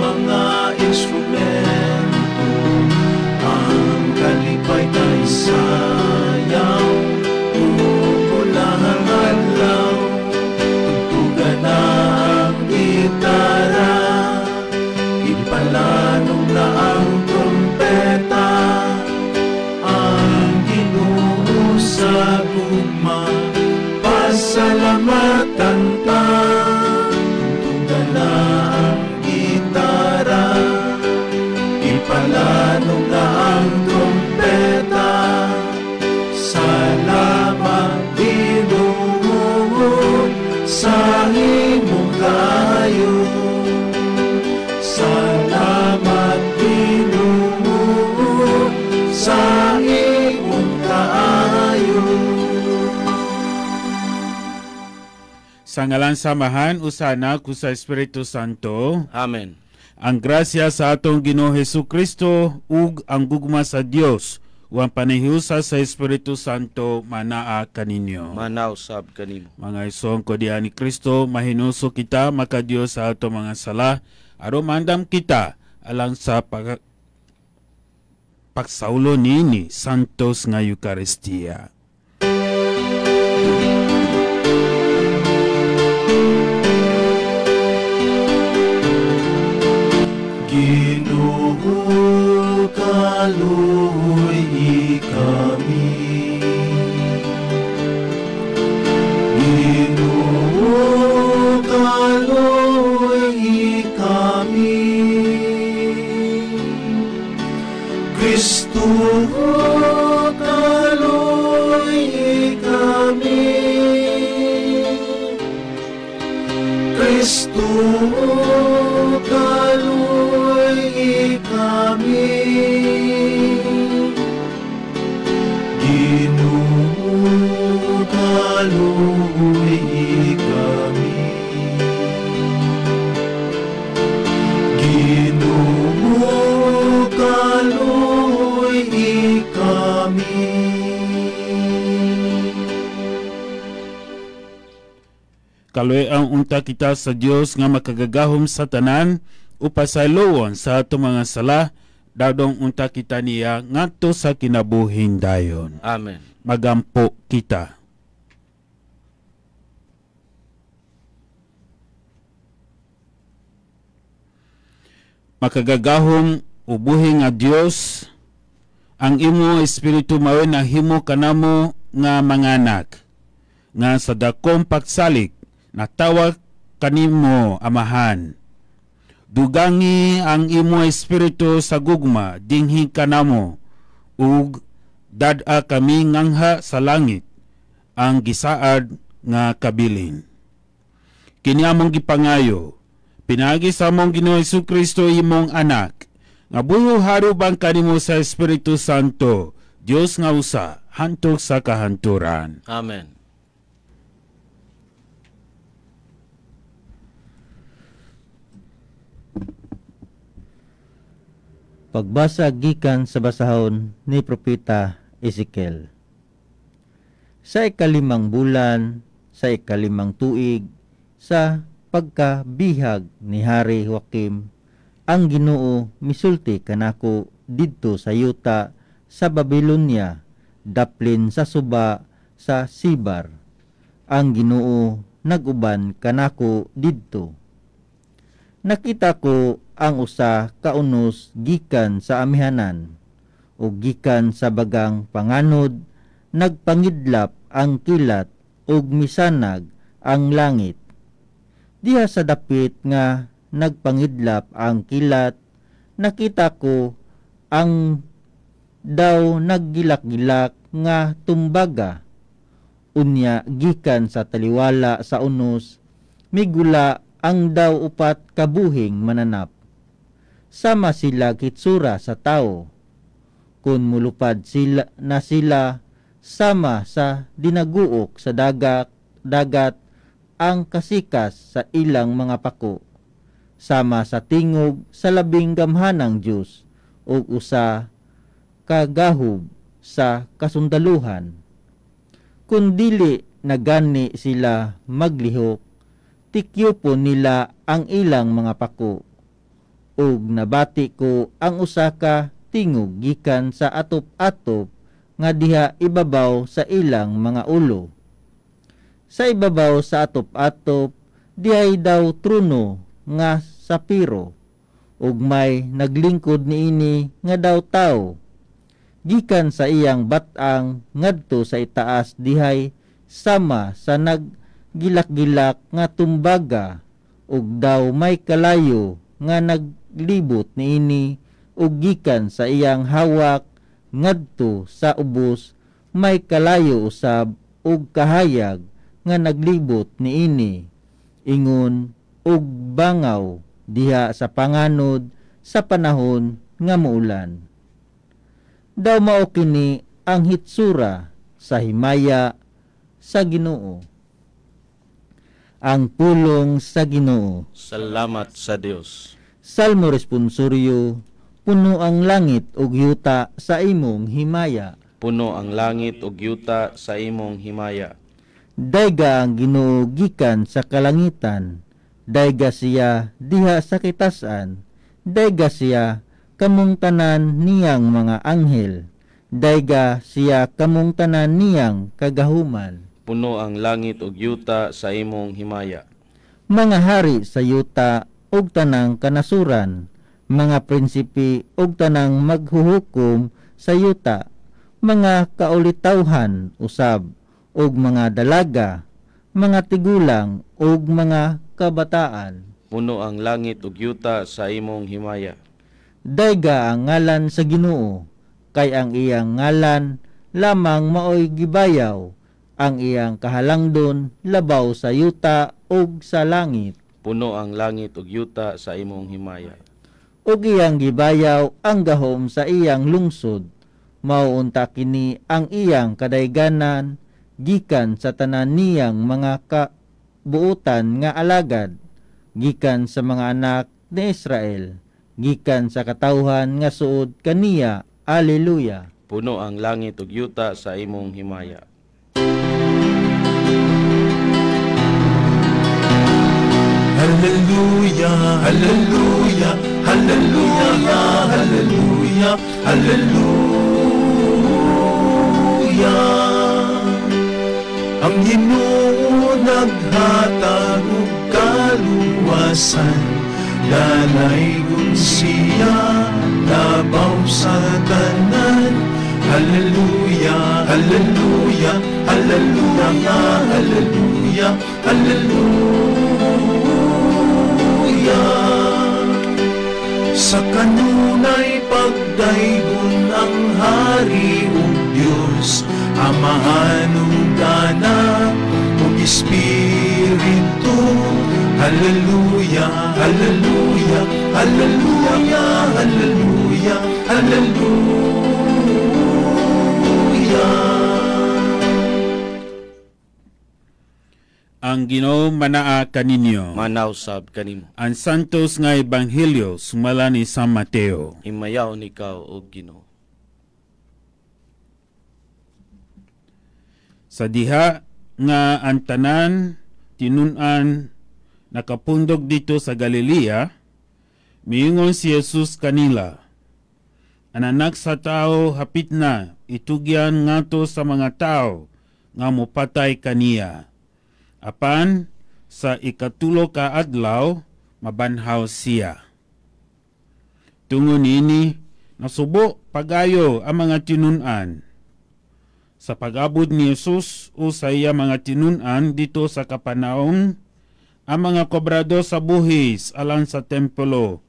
mga instrumento, ang kalipay tayo sayaw, ukulahang adlaw, tugtugan ang gitara, ipalanong na ang trompeta, ang Ginoo sa gugma, pasalamatan ta. Ipalanong na ang trompeta, salamat Ginoo sa imong kaayo. Salamat Ginoo sa imong kaayo. Sa ngalan samahan, usana ku sa Espiritu Santo. Amen. Ang grasya sa atong Ginoo Hesukristo ug ang gugma sa Dios ug ang panahiusa sa Espiritu Santo manaa kaninyo. Manaw sab kanimo. Mga isong ko diha ni Kristo, mahinuso kita makadios sa atong mga sala aron mandam kita alang sa pagsaulo nini santos nga Eucharistia. Ginoo kaluoy kami, Ginoo kaluoy kami, Kristo kaluoy kami, Kristo kaluoy kami, Ginoo kaluoy kami, Ginoo kaluoy kami. Kaloy ang unta kita sa Dios nga makagagahom sa tanan upasaylowon sa ato mga sala, dadong unta kita niya ngadto sa kinabuhing dayon. Amen. Magampo kita. Makagagahom ubuhi nga Dios, ang imo espiritu mao nahimo kanamo nga manganak, nga sa dakong pagsalig natawag kanimo amahan. Dugangi ang imo espiritu sa gugma dinhi kanamo ug dad-a kami ngangha sa langit ang gisaad nga kabilin. Kini among gipangayo pinagi sa among Ginoo Hesukristo imong anak nga buyo harubang kanimo sa Espiritu Santo, Dios nga usa hantog sa kahanturan. Amen. Pagbasa gikan sa basahon ni Propeta Ezekiel. Sa ikalimang bulan, sa ikalimang tuig, sa pagkabihag ni Hari Joakim, ang Ginoo misulti kanako didto sa yuta sa Babylonia, daplin sa suba sa Sibar. Ang Ginoo naguban kanako didto. Nakita ko ang usa ka unos gikan sa amihanan o gikan sa bagang panganod, nagpangidlap ang kilat ug misanag ang langit. Diha sa dapit nga nagpangidlap ang kilat, nakita ko ang daw naggilak-gilak nga tumbaga. Unya gikan sa taliwala sa unos, migula ang daw upat kabuhing mananap. Sama sila kitsura sa tao. Kun mulupad sila sama sa dinaguok sa dagat ang kasikas sa ilang mga pako. Sama sa tingog sa labing gamhanang Diyos o usa kagahub sa kasundaluhan. Kun dili nagani sila maglihok, tikyo po nila ang ilang mga pako. ug nabati ko ang usa ka tingog gikan sa atop-atop nga diha ibabaw sa ilang mga ulo. Sa ibabaw sa atop-atop dihay daw trono nga sapiro, ug may naglingkod niini nga daw tawo. Gikan sa iyang batang ngadto sa itaas dihay sama sa naggilak-gilak nga tumbaga, ug daw may kalayo nga naglibot niini, ug gikan sa iyang hawak ngadto sa ubos may kalayo usab ug kahayag nga naglibot niini, ingon ug bangaw diha sa panganod sa panahon nga muulan. Daw mao kini ang hitsura sa himaya sa Ginoo. Ang pulong sa Ginoo. Salamat sa Dios. Salmo responsoryo. Puno ang langit ug yuta sa imong himaya. Puno ang langit ug yuta sa imong himaya. Dayga ang Ginoo gikan sa kalangitan, dayga siya diha sa kitasan, dayga siya kamong tanan niyang mga anghel, dayga siya kamong tanan niyang kagahuman. Puno ang langit ug yuta sa imong himaya. Mga hari sa yuta ug tanang kanasuran, mga prinsipi ug tanang maghuhukom sa yuta, mga kaulitawhan usab, ug mga dalaga, mga tigulang ug mga kabataan. Puno ang langit ug yuta sa imong himaya. Dayga ang ngalan sa Ginoo, kay ang iyang ngalan lamang maoy gibayaw, ang iyang kahalangdon labaw sa yuta ug sa langit. Puno ang langit ug yuta sa imong himaya. Ug iyang gibayaw ang gahom sa iyang lungsod, mauunta kini ang iyang kadayganan gikan sa tanan niyang mga kabuutan nga alagad, gikan sa mga anak ni Israel, gikan sa katawhan nga suod kaniya. Alleluia. Puno ang langit ug yuta sa imong himaya. Hallelujah, hallelujah, hallelujah, hallelujah, hallelujah. Ang Ginoo naghatag og kaluwasan, dalaygon siya labaw sa tanan. Hallelujah, hallelujah, hallelujah, hallelujah, hallelujah. Sa kanunay pagdaygon ang hari ug Dios, Amahan ug Anak ug Espiritu. Hallelujah, hallelujah, hallelujah, hallelujah, hallelujah. Ang Ginoo manaa kaninyo. Manausab kanimo. Ang santos nga ebanghelyo sumala ni San Mateo. Himayaw nikaw og Ginoo. Sa diha nga ang tanan tinun-an nakapundog dito sa Galilea, miingon si Jesus kanila, ang anak sa tao hapit na itugyan ngato sa mga tao nga mopatay kaniya. Apan sa ikatulo ka adlaw mabanhaw siya. Tungon ini nasubo pagayo ang mga tinun-an. Sa pag-abot ni Jesus o sa iya mga tinun-an dito sa Kapernaum, ang mga kobrado sa buhis alang sa templo,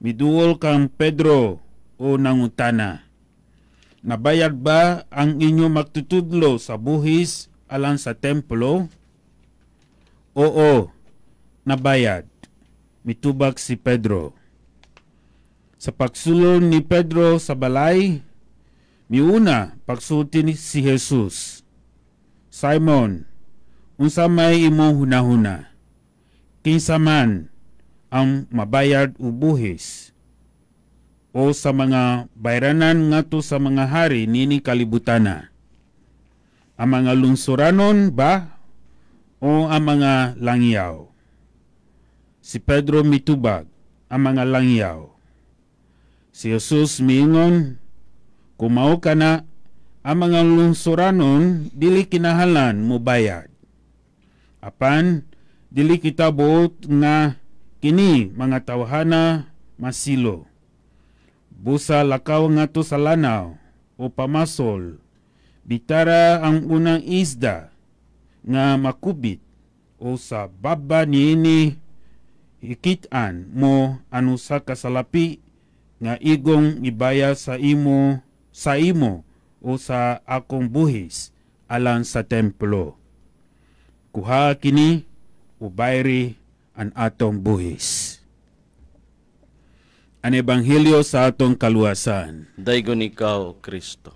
miduol kang Pedro o nangutana, nabayad ba ang inyo magtutudlo sa buhis alang sa templo? Oo, nabayad, mitubag si Pedro. Sa pagsulon ni Pedro sa balay, miuna pagsulti si Jesus, Simon, unsa may imong hunahuna? Kinsa man ang mabayad o buhis? O sa mga bayranan ngadto sa mga hari nini kalibutana? Ang mga lungsuranon ba o ang mga langyaw? Si Pedro mitubag, ang mga langyaw. Si Jesus miingon, "Kumao ka na, ang mga lungsuranon dili kinahanglan mo bayad. Apan dili kita buot nga kini mga tawhana masilo. Busa lakaw nga to sa lanaw o pamasol, bitara ang unang isda nga makubit o sa baba niini hikitan mo ano sa kasalapi nga igong ibaya sa imo o sa akong buhis alang sa templo. Kuha kini ubayri ang atong buhis." Ang ebanghelyo sa atong kaluwasan. Daygon ikaw, Kristo.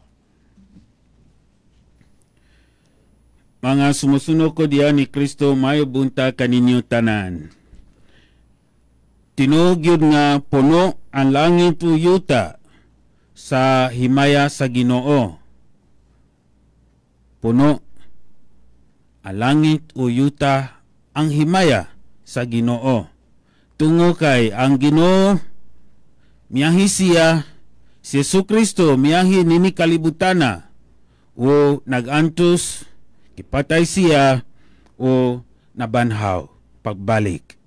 Mga sumusunod ko diyan ni Kristo, mayo bunta kaninyo tanan. Tinuog yun nga puno ang langit o yuta sa himaya sa Ginoo. Puno ang langit o yuta ang himaya sa Ginoo. Tungo kay ang Ginoo miyahi siya, si Jesucristo miyahi nini kalibutana o nagantos, kipatay siya o nabanhaw pagbalik.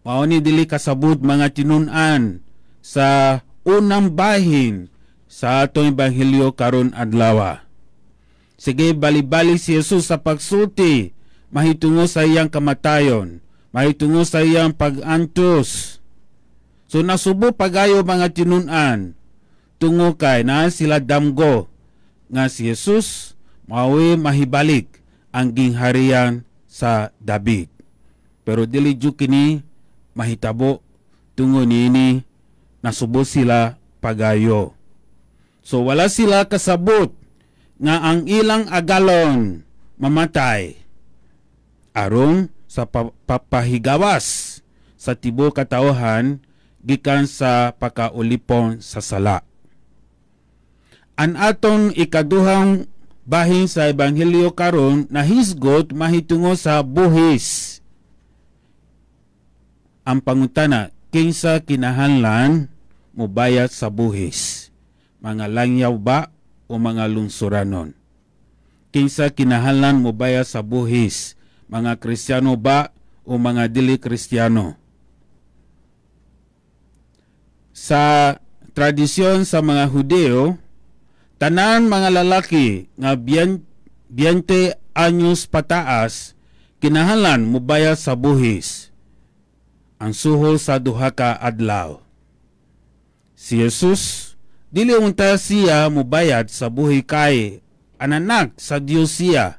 Mao ni dili kasabot mga tinun-an sa unang bahin sa atong ebanghelyo karon adlaw. Sige, bali-bali si Jesus sa pagsulti, mahitungo sa iyang kamatayon, mahitungo sa iyang pag-antos. So nasubo pagayo mga tinun-an, tungo kay na sila damgo nga si Jesus mawi mahibalik ang gingharian sa David. Pero dili jud kini mahitabo, tungo niini nasubo sila pagayo. So wala sila kasabot nga ang ilang agalon mamatay aron sa papahigawas sa tibuok katawhan gikan sa pakaulipon sa sala. An aton ikaduhang bahin sa ebanghelyo karon nahisgot mahitungo sa buhis. Ang pangutana, kinsa kinahanglan mobayad sa buhis? Mga langyaw ba o mga lungsuranon? Kinsa kinahanglan mobayad sa buhis? Mga Kristiyano ba o mga dili Kristiyano? Sa tradisyon sa mga Hudeo, tanan mga lalaki nga 20 anyos pataas kinahanglan mobayad sa buhis. Ang suhol sa duha ka adlaw. Si Jesus dili unta siya mobayad sa buhi kay ananak sa Dios siya,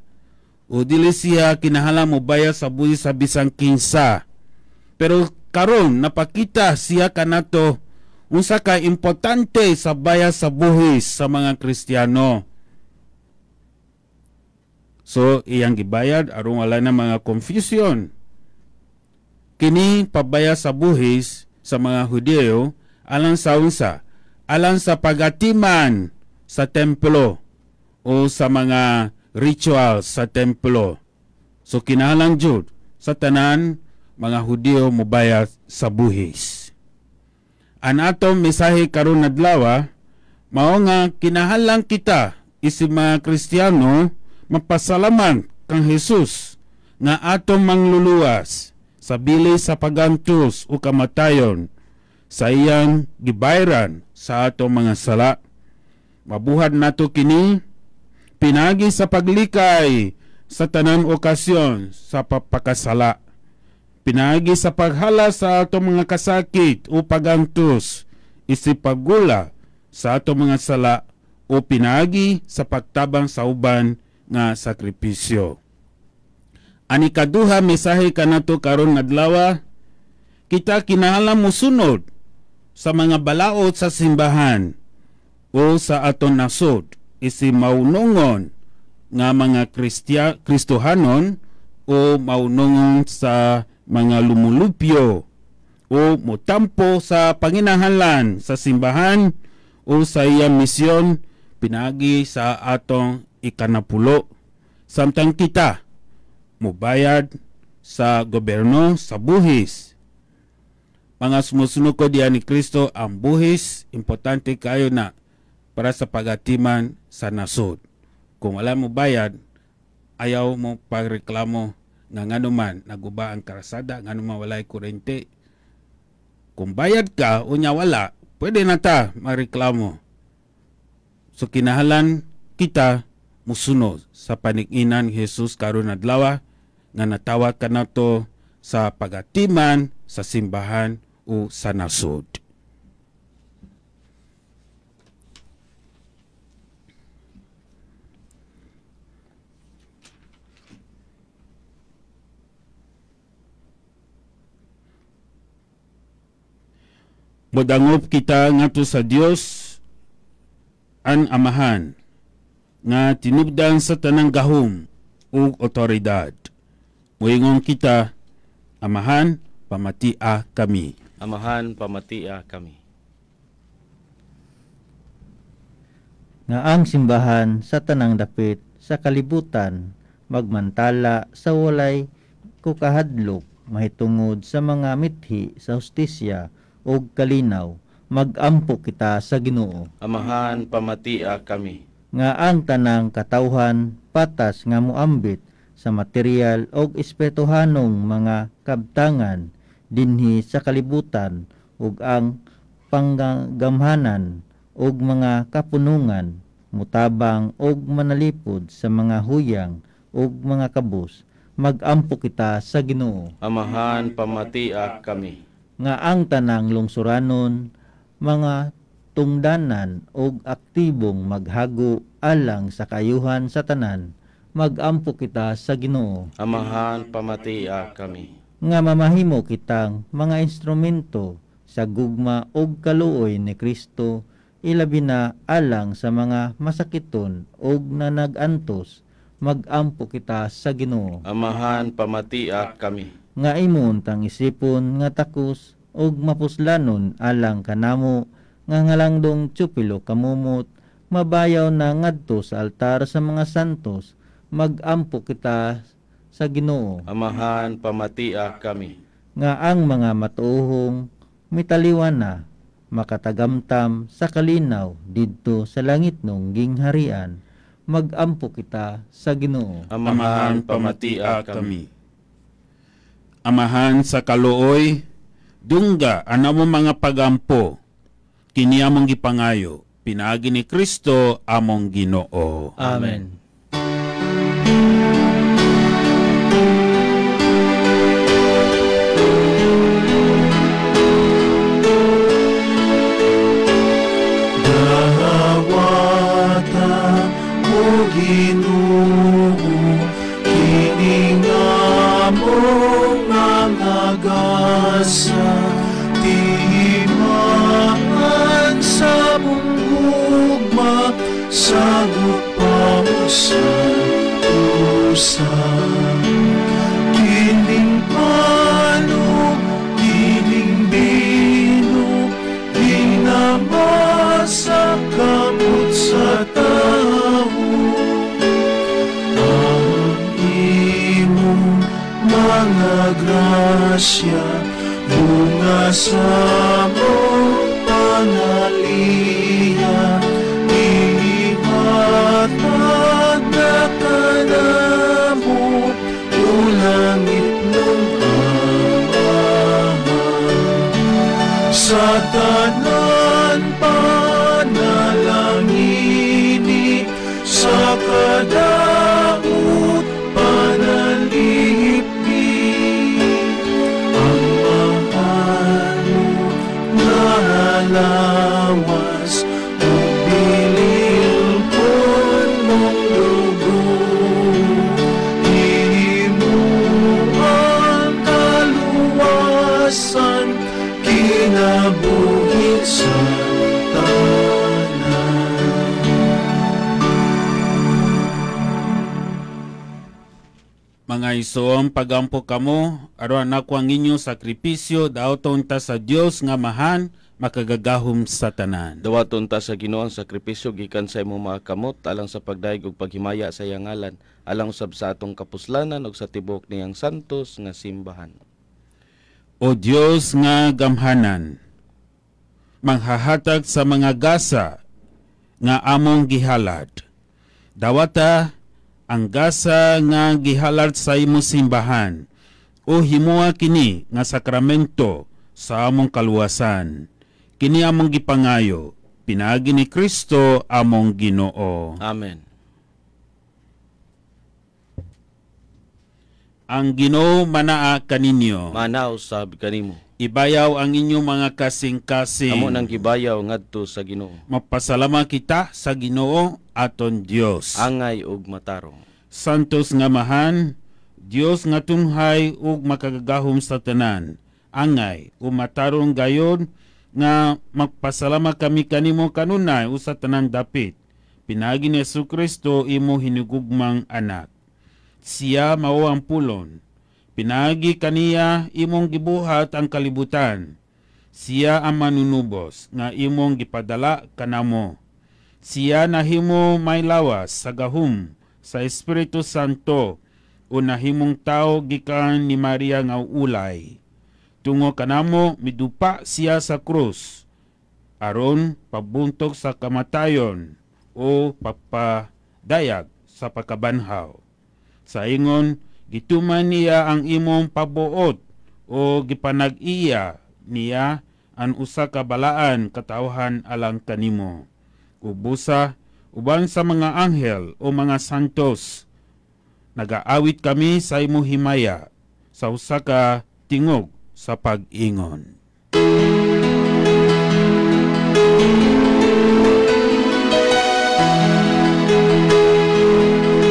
o dili siya kinahanglan mobayad sa buhi sa bisang kinsa. Pero karon napakita siya kanato unsa ka importante sa bayad sa buhis sa mga Kristiyano. So iyang gibayad aron wala na mga confusion. Kini pabayad sa buhis sa mga Hudeo alang sa unsa? Alang sa pagatiman sa templo o sa mga ritual sa templo. So kinahanglan jud sa tanan mga Hudeo mobayad sa buhis. Ang atong mensahe karon adlaw mao nga kinahanglan kita isip mga Kristiyano mapasalamat kang Jesus nga atong mangluluwas sa bilis sa pagantos o kamatayon sa iyang gibayran sa atong mga sala. Mabuhat nato kini pinagi sa paglikay sa tanan okasyon sa papakasala. Pinagi sa paghala sa atong mga kasakit o pagantos, isip paggula sa atong mga sala o pinagi sa pagtabang sa uban nga sakripisyo. Ani kaduha mensahe kanato karon adlaw, kita kinahanglan mosunod sa mga balaod sa simbahan o sa aton nasod, isip maunongon nga mga Kristohanon o maunongon sa mga lumulupyo o motampo sa panginahanglan sa simbahan o sa iyang misyon pinagi sa atong ikanapulo. Samtang kita mobayad sa gobyerno sa buhis. mga sumusunod ko diyan ni Kristo, ang buhis, importante kayo na para sa pagatiman sa nasod. Kung wala mo bayad, ayaw mo pagreklamo nga nganuman naguba ang karasada, nganuman walay kurente. Kung bayad ka, unya wala, pwede na ta magreklamo. So kinahalan kita musunod sa panig-inan Jesus karon adlaw nga natawag ka nato sa pagatiman sa simbahan o sa nasod. Modangop kita ngadto sa Dios ang Amahan nga tinubdan sa tanang gahom ug otoridad. Moingon kita, Amahan, pamatia kami. Amahan, pamatia kami. Nga ang simbahan sa tanang dapit sa kalibutan magmantala sa walay kukahadlok mahitungod sa mga mithi sa hustisya o kalinaw, mag-ampo kita sa Ginoo. Amahan, pamatia kami. Nga ang tanang katawhan patas nga muambit sa material o espirituhanong mga kabtangan dinhi sa kalibutan ug ang panggamhanan ug mga kapunungan mutabang og manalipod sa mga huyang ug mga kabus, mag-ampo kita sa Ginoo. Amahan, pamatia kami. Nga ang tanang lungsuranon, mga tungdanan og aktibong maghago alang sa kayuhan sa tanan, mag-ampo kita sa Ginoo. Amahan, pamatia kami. Nga mamahimo kitang mga instrumento sa gugma og kaluoy ni Kristo, ilabi na alang sa mga masakiton og nanag-antos, mag-ampo kita sa Ginoo. Amahan, pamatia kami. Nga imon tang isipon nga takos og mapuslanon alang kanamo nga ngalangdong tsupilo kamumot, mabayaw na ngadto sa altar sa mga santos, mag-ampo kita sa Ginoo. Amahan, pamatia kami. Nga ang mga matuohong mitaliwan na makatagamtam sa kalinaw didto sa langit nung gingharian, mag-ampo kita sa Ginoo. Amahan, pamatia kami. Amahan sa kaluoy, dungga anamo mga pagampo, kini among gipangayo, pinaagi ni Kristo among Ginoo. Amen. Dahawata mo Ginoo, kini nga mong mga gasa, timaan sa mong gugma, sagot pa mo sa tusa. Kining pano, kining bino, hinamasa kamot sa tao. Ang imong mga grasya, bunga sa mong panaliha, ihatag na kanamo, ulangit nung amahan. Sa tanan panalangini, sa kadamot panalipdi, ang mahal mo na halawas, o bililpon mong dugo, imo ang kaluwasan, kinabuhi sa tanan. Mga isoong pagampo kamo, aron ako ang inyong sakripisyo, daoton ta sa Dios nga mahan, makagagahom sa tanan. Dawaton ta sa Ginoo ang sakripisyo gikan sa imong mga kamot alang sa pagdaig ug paghimaya sa iyang ngalan, alang usab sa atong kapuslanan ug sa tibok niyang santos nga simbahan. O Dios nga gamhanan, manghahatag sa mga gasa nga among gihalad. Dawata ang gasa nga gihalad sa imo simbahan, o himuha kini nga sakramento sa among kaluwasan. Kini among gipangayo, pinaagi ni Kristo among Ginoo. Amen. Ang Ginoo manaa kaninyo. Manaw sab kanimo. Ibayaw ang inyong mga kasing-kasing. Amo nang gibayaw ngadto sa Ginoo. Mapasalamat kita sa Ginoo aton Dios. Angay ug matarong. Santos nga mahan, Dios nga tunhay ug makagagahom sa tanan. Angay ug matarong gayon nga magpasalamat kami kanimo kanunay usa tanan dapit. Pinaagi ni Jesucristo imo hinugugmang anak. Siya mao ang pulon. Pinaagi kaniya imong gibuhat ang kalibutan. Siya ang manunubos nga imong gipadala kanamo. Siya nahimo may lawas sa gahum sa Espiritu Santo o nahimong tao gikan ni Maria nga ulay. Tungo kanamo midupa siya sa krus aron pabuntog sa kamatayon o papadayag sa pagkabanhaw. Sa ingon gituman niya ang imong pabuot o gipanag-iya niya ang usa ka balaan katawhan alang kanimo. Ubusa uban sa mga anghel o mga santos, nagaawit kami sa imo himaya sa usa ka tingog sa pag-ingon.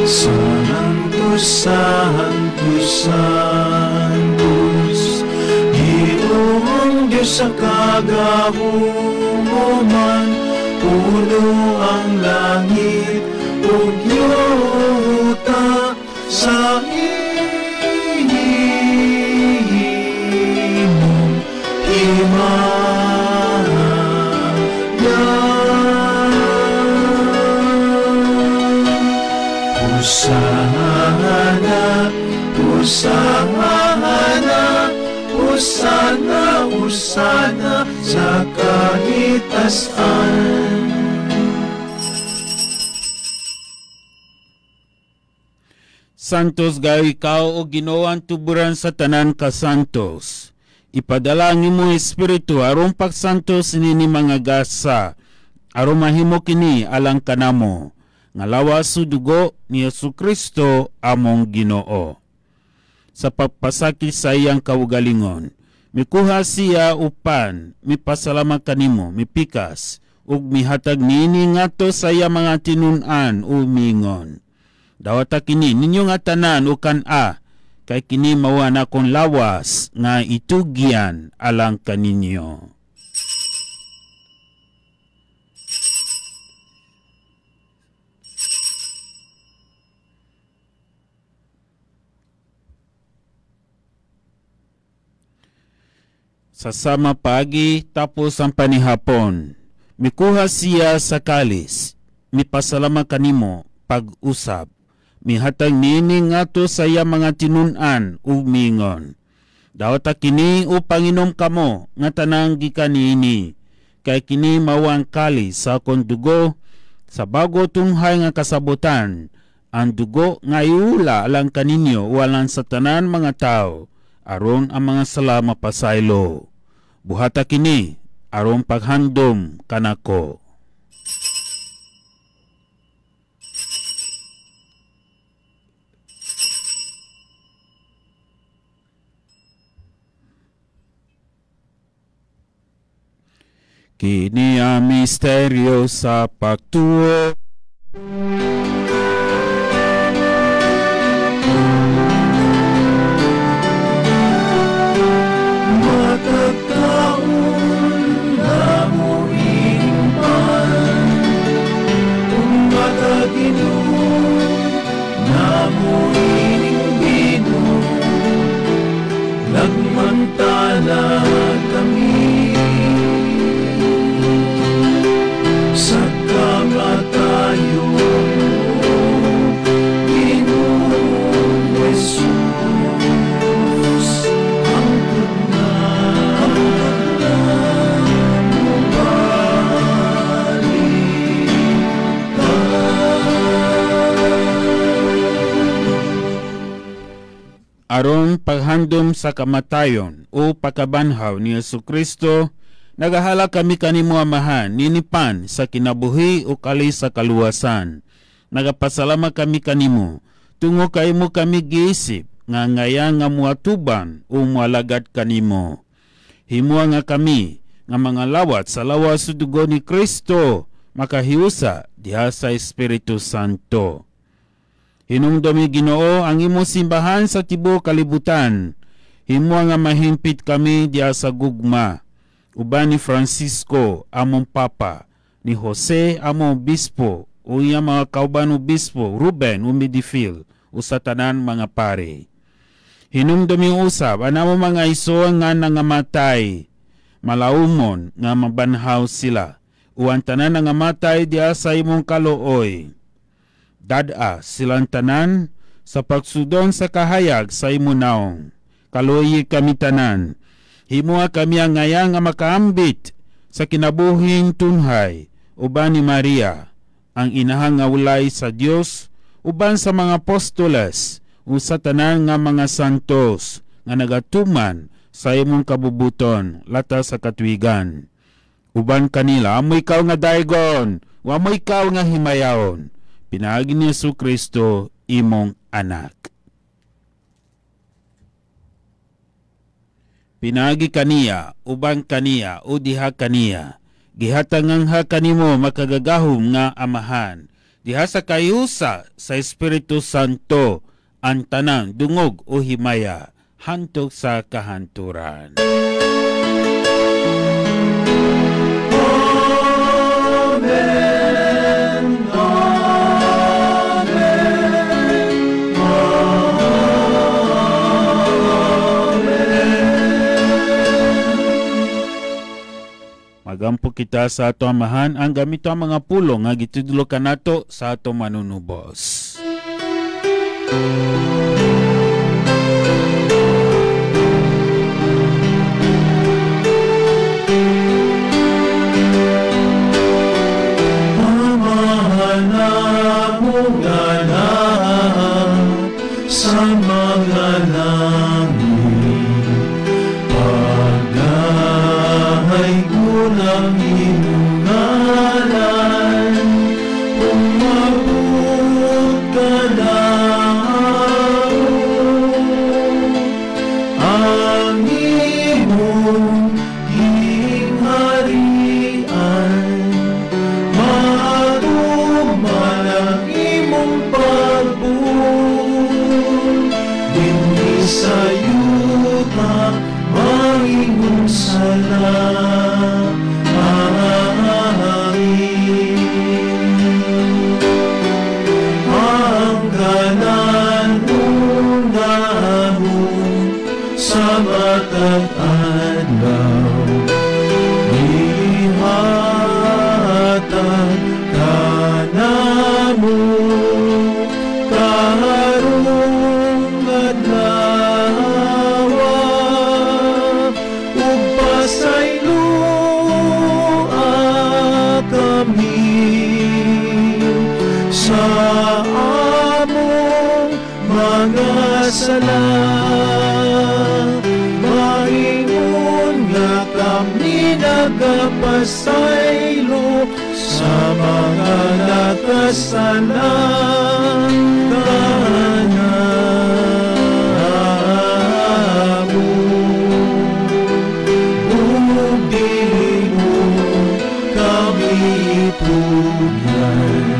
Sanctus, Sanctus, Sanctus, Ginoong Diyos sa kagahuman, puno ang langit ug yuta sa imong himaya. Hosana, Hosana, Hosana, Hosana sa kahitasan. Santos gayo ikaw o Ginooang tuburan sa tanan ka santos. Ipadala ang imong espiritu aron pagsantos nini mga gasa, aron mahimo kini alang kanamo. Nga lawas sa dugo ni Jesucristo among Ginoo. Sa pagpasakit sa iyang kaugalingon, mikuha siya upan, mipasalamat kanimo, mipikas, ug mihatag nini ngadto sa iyang mga tinun-an o mingon. Dawata kini ninyo nga tanan o kan-a, kay kini mawa na kong lawas nga itugyan alang kaninyo. Sa sama pagi tapos ang panihapon, mikuha siya sa kalis, mipasalamat kanimo pag-usab, mihatag nini ngato sa iya mga tinun-an ug mingon. Dawata kini upang inom kamo nga tanang gikanini, kay kini mawang kalis sa akong dugo, sa bago tunhay nga kasabutan, ang dugo nga iula alang kaninyo walang sa tanan mga tao, aron ang mga sala mapasaylo. Buhata kini aron paghandom kanako. Kini ang misteryo sa pagtuo. Nagmantala kami sa kamatayan. aron paghandom sa kamatayon o pagkabanhaw ni Jesucristo, nagahala kami kanimo Amahan, ninipan sa kinabuhi o kali sa kaluwasan. Nagapasalamat kami kanimo, tungo kay mo kami giisip, nga ngayang nga muatuban o mualagad kanimo. Himua nga kami, nga mga lawat sa lawas sa dugo ni Kristo, makahiusa diha sa Espiritu Santo. Hinungdomi Ginoo ang imo simbahan sa tibuok kalibutan. Himua nga mahimpit kami diha sa gugma. Uban ni Francisco among Papa, ni Jose among Obispo, o iya mga kauban Obispo, Ruben o Medifil, o sa tanan mga pare. Hinungdomi usab anamo mga iso nga nangamatay, malaumon nga mabanhaw sila, uwan tanan nangamatay diha sa imong kalooy. Dada silang tanan sa pagsudon sa kahayag sa imo naong. Kaloyi kami tanan. Himua kami ang ngayang nga makaambit sa kinabuhing tunhay, uban ni Maria, ang inahang nga ulay sa Dios, uban sa mga apostoles, o sa tanan nga mga santos, nga nagatuman sa imong kabubuton, lata sa katwigan. Uban kanila, amo ikaw nga daygon, o amo ikaw nga himayaon, pinaagi ni Jesucristo, imong anak. Pinagi kaniya, ubang kaniya, o diha kaniya. Gihatangang ha kanimo makagagahom nga Amahan. Diha sa kayusa sa Espiritu Santo, ang tanang dungog o himaya, hantog sa kahanturan. Magampo kita sa ato Amahan ang gamito ang mga pulong nga gitudlo kanato sa ato manunubos. Amahan mo galang sa mga langit, pagdahay ng iyong ngalan, umabot ka lang. Ang iyong hingharian, matuman ang iyong pagbuo, hindi sa yuta maingong salam. Matag-adlaw, ihatag ka namo, karong adlaw, ug pasaylua kami sa among mga sala. Nagapasaylo sa mga nakasalang kanamo. Bugdi mo kami tugyan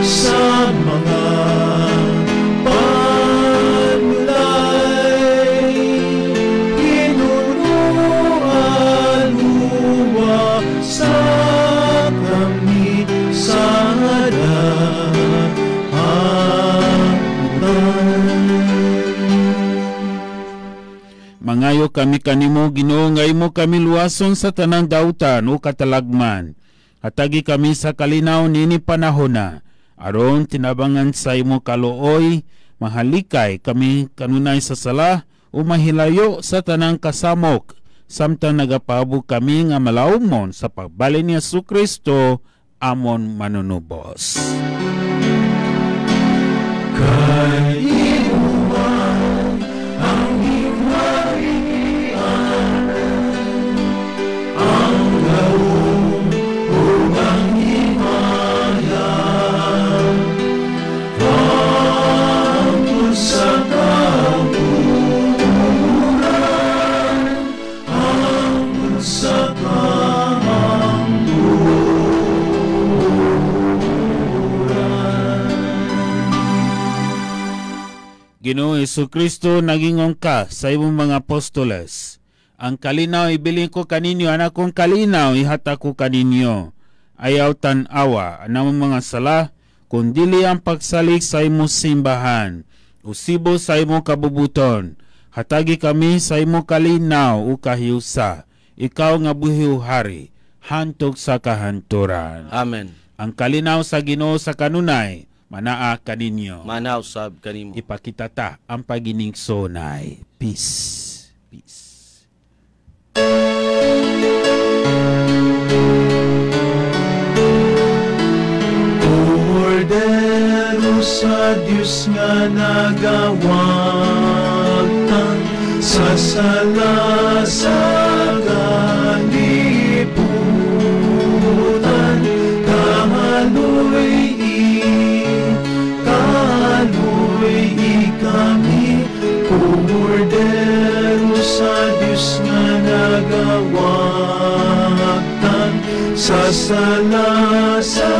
sa mga Mangayo kami kanimo Ginoo nga imo kami luwason sa tanang dautan o katalagman. Hatagi kami sa kalinaw nini panahona. Aron tinabangan sa imo kalooy, mahalikay kami kanunay sa sala o mahilayo sa tanang kasamok. Samtang nagapabog kami nga malaumon sa pagbali ni Jesucristo amon manunubos. Kay imo Ginoo Jesu-Kristo nagingon ka sa imong mga apostoles. Ang kalinaw ibilin ko kaninyo, anak kong kalinaw ihata ko kaninyo. Ayaw tan-awa anang mga sala, kundili ang pagsalik sa imong simbahan. Usibo sa imong kabubuton. Hatagi kami sa imong kalinaw o kahiusa. Ikaw nga buhiw hari, hantog sa kahanturan. Amen. Ang kalinaw sa Ginoo sa kanunay, manaa kaninyo. Manaw sab kanimo. Ipakita ta ang paginingsonay. Peace. Peace. Cordero sa Diyos nga nagawagtan sa sala sa kalibutan, kaluy kami. Cordero sa Diyos nga nagawagtan sa sala sa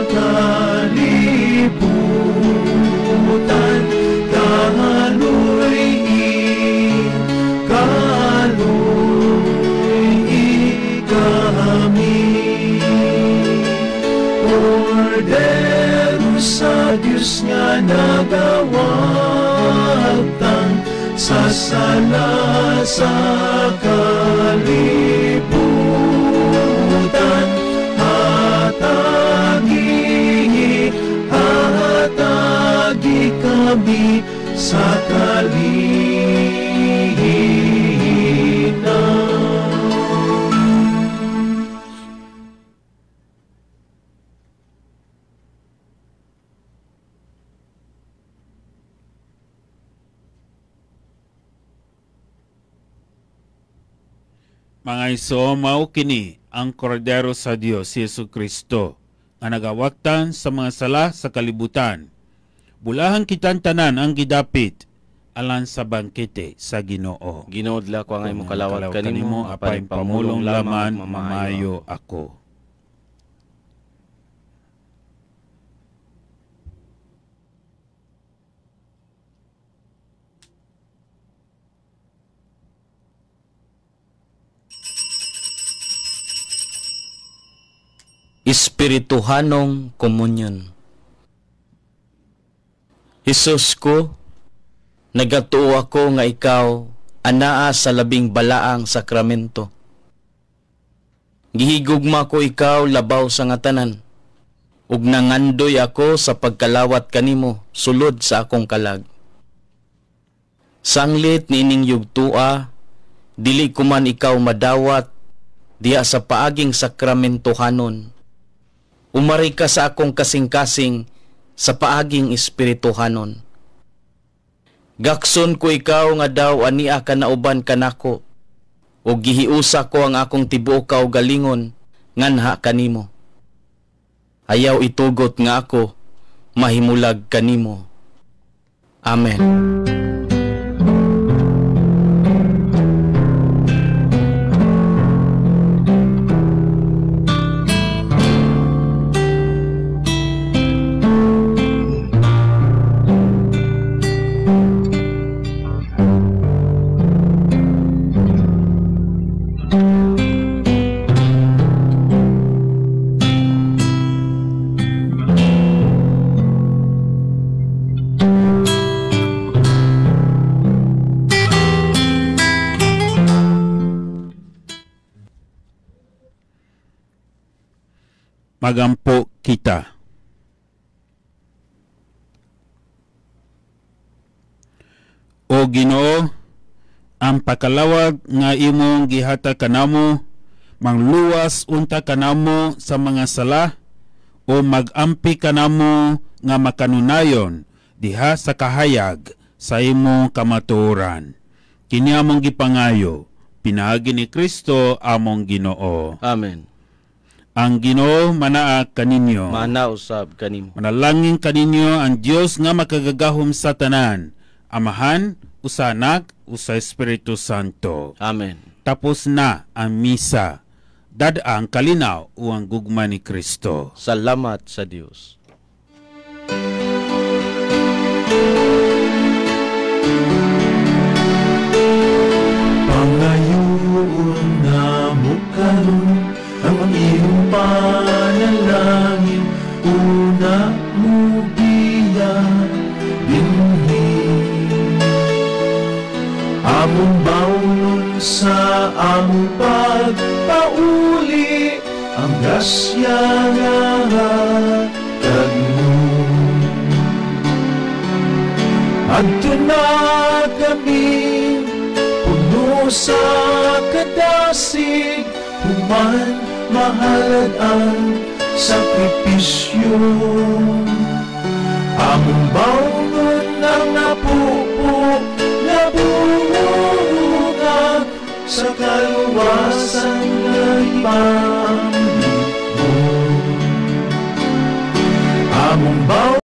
kalibutan, kaluy kami. Cordero sa Diyos nga nagawagtan sa sala sa kalibutan, hatagi kami sa kalinaw. Mga iso, mao kini ang Kordero sa Dios, si Jesu-Kristo, nga nagawagtan sa mga sala sa kalibutan. Bulahan kitan tanan ang gidapit alan sa bangkete sa Ginoo. Ginoodla ko ang imong kalawat kanimo, apay pamulong laman mamayo ako. Espirituhanong komunyon. Hesus ko, nagatuo ako nga ikaw anaa sa labing balaang sakramento. Gihigugma ko ikaw labaw sa ngatanan, ug nangandoy ako sa pagkalawat kanimo sulod sa akong kalag. Sanglit niining yugtua, dili ko man ikaw madawat diya sa paaging sakramentohanon. Umari ka sa akong kasing-kasing sa paaging espirituhanon. Gakson ko ikaw nga daw ania ka nauban kanako, o gihiusa ko ang akong tibuok ka o galingon nganha kanimo. Ayaw itugot nga ako mahimulag kanimo. Amen. Magampo kita. O Ginoo, ang pakalawag nga imong gihata kanamo, mangluwas unta kanamo sa mga sala, o magampi kanamo nga makanunayon diha sa kahayag sa imong kamatuoran. Kini among gipangayo, pinaagi ni Kristo among Ginoo. Amen. Ang Ginoo manaa kaninyo. Manausab kanimo. Manalangin kaninyo ang Dios nga makagagahom sa tanan, Amahan, usa Anak, usa Espiritu Santo. Amen. Tapos na ang misa. Dad-ang kalinaw o ang gugma ni Kristo. Salamat sa Dios. Pangayoon na mo karon ang iyong panalangin, una mo biya dinhi. Among bawnon sa among pagpauli, ang grasya nga hatag mo. Adto na kami puno sa kadasig, human mahalad ang sakripisyo. Among bawnon ang napupo, nabunga sa kaluwasan nga ipamit mo. Among bawnon